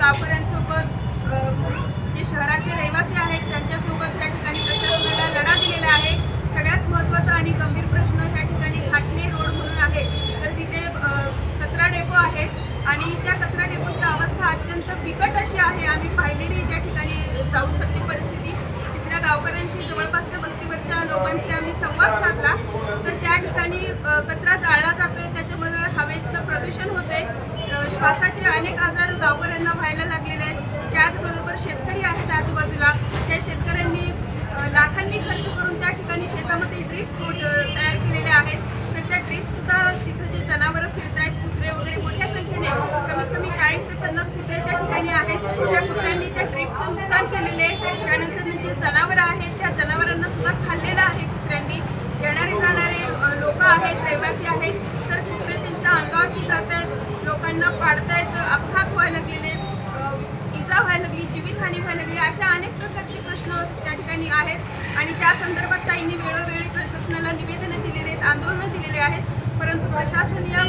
गावकऱ्यांसोबत जे शहरातले रहिवासी आहेत त्यांच्यासोबत त्या ठिकाणी प्रशासनाला लढा दिलेला आहे। सगळ्यात महत्त्वाचा आणि गंभीर प्रश्न त्या ठिकाणी खाटणे रोड म्हणून आहे, तर तिथे कचरा डेपो आहे आणि त्या कचरा डेपोची अवस्था अत्यंत बिकट अशी आहे। आम्ही पाहिलेली त्या ठिकाणी जाऊ शकते परिस्थिती। तिथल्या गावकऱ्यांशी जवळपासच्या वस्तीवरच्या लोकांशी आम्ही संवाद साधला, तर त्या ठिकाणी कचरा जाळला जातोय, त्याच्यामुळे हवेचं प्रदूषण होते, श्वासाचे अनेक आजार गावकऱ्यांना व्हायला लागलेले आहेत। त्याचबरोबर शेतकरी आहेत आजूबाजूला, त्या शेतकऱ्यांनी लाखांनी खर्च करून त्या ठिकाणी शेतामध्ये ड्रीप तयार केलेले आहेत, तर त्या ड्रीपसुद्धा तिथं जे जनावरं फिरत आहेत, कुत्रे वगैरे मोठ्या संख्येने कमीत कमी 40 ते 50 कुत्रे त्या ठिकाणी आहेत, त्या कुत्र्यांनी त्या ड्रीपचं नुकसान केलेले आहे। त्यानंतर जे जनावरं आहेत त्या जनावरांना सुद्धा खाल्लेलं आहे कुत्र्यांनी। येणारे जाणारे लोक आहेत, रहिवासी आहेत, तर कुत्रे त्यांच्या अंगावरती जात आहेत, लोकांना पाडत आहेत, अपघात व्हायला लागलेले, इजा व्हायला लागली, जीवितहानी व्हायला लागली, अशा अनेक प्रकारचे प्रश्न त्या ठिकाणी आहेत। आणि त्या संदर्भात ताईंनी वेळोवेळी प्रशासनाला निवेदनं दिलेली आहेत, आंदोलनं दिलेले आहेत, परंतु प्रशासन या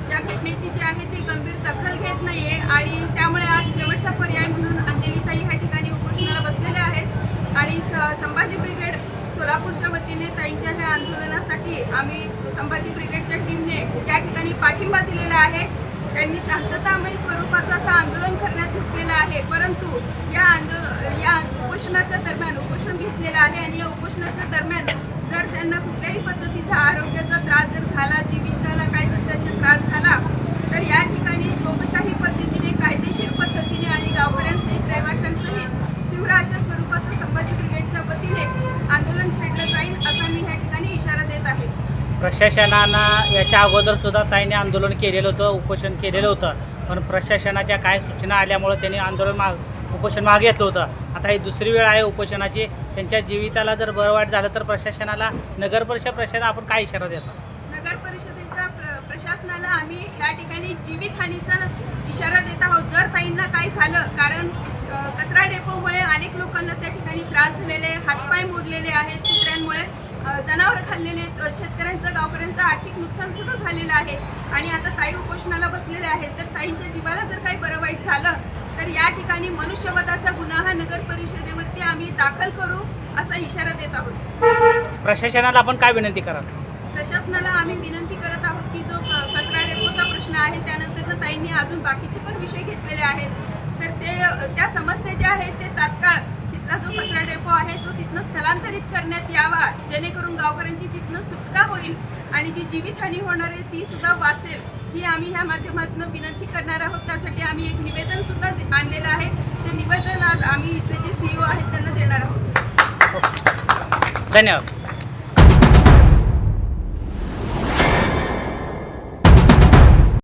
ज्या घटनेची जी आहे ती गंभीर दखल घेत नाही आहे। आणि त्यामुळे आज शेवटचा पर्याय म्हणून अंजलीताई ह्या ठिकाणी उपोषणाला बसलेल्या आहेत आणि संभाजी ब्रिगेड सोलापूरच्या वतीने ताईंच्या ह्या आंदोलनासाठी आम्ही संभाजी ब्रिगेडच्या टीमने त्या ठिकाणी पाठिंबा दिलेला आहे। त्यांनी शांततामय स्वरूपाचं असं आंदोलन करण्यात घेतलेलं आहे, परंतु या उपोषणाच्या दरम्यान उपोषण घेतलेलं आहे आणि या उपोषणाच्या दरम्यान जर त्यांना कुठल्याही पद्धतीचा आरोग्याचा त्रास जर झाला, जीविताला काय जर त्याचा त्रास झाला, तर या ठिकाणी लोकशाही पद्धतीने, कायदेशीर पद्धतीने आणि गावकऱ्यांसहित रहिवाशांसहित तीव्र अशा स्वरूपाचं संभाजी ब्रिगेडच्या वतीने आंदोलन छेडलं जाईल असा मी ह्या ठिकाणी इशारा देत आहे। प्रशासनानं याच्या अगोदर सुद्धा ताईंनी आंदोलन केलेलं होतं, उपोषण केलेलं होतं, पण प्रशासनाच्या काय सूचना आल्यामुळं त्यांनी उपोषण मागे घेतलं होतं। आता ही दुसरी वेळ आहे उपोषणाची। त्यांच्या जीविताला जर बरं वाईट झालं तर प्रशासनाला, नगर परिषद प्रशासनाला आपण काय इशारा देतो? नगर परिषदेच्या प्रशासनाला आम्ही या ठिकाणी जीवितहानीचा इशारा देत आहोत। जर ताईंना काय झालं, कारण कचरा डेपोमुळे अनेक लोकांना त्या ठिकाणी त्रास झालेले, हातपाय मोडलेले आहेत कुत्र्यांमुळे, जनावरं खाल्लेले, शेतकऱ्यांचं, गावकऱ्यांचं आर्थिक नुकसान सुद्धा झालेलं आहे आणि आता ताई उपोषणाला बसलेले आहेत। तर ताईंच्या जीवाला जर काही बरं वाईट झालं तर या ठिकाणी मनुष्यवधाचा गुन्हा हा नगर परिषदेवरती आम्ही दाखल करू असा इशारा देत आहोत। प्रशासनाला आपण काय विनंती कराल? प्रशासनाला आम्ही विनंती करत आहोत की जो कचरा डेपोचा प्रश्न आहे, त्यानंतर ताईंनी अजून बाकीचे पण विषय घेतलेले आहेत, तर त्या समस्या ज्या आहेत ते तात्काळ तिथला जो कचरा डेपो आहे तो तिथनं स्थलांतरित करण्यात यावा, जेणेकरून गावकऱ्यांची तिथनं सुटका होईल आणि जी जीवितहानी होणार आहे ती सुद्धा वाचेल, ही आम्ही ह्या माध्यमातून विनंती करणार आहोत। त्यासाठी आम्ही एक निवेदन सुद्धा आणलेलं आहे, ते निवेदन आज आम्ही इथले जे CEO आहेत त्यांना देणार आहोत। धन्यवाद।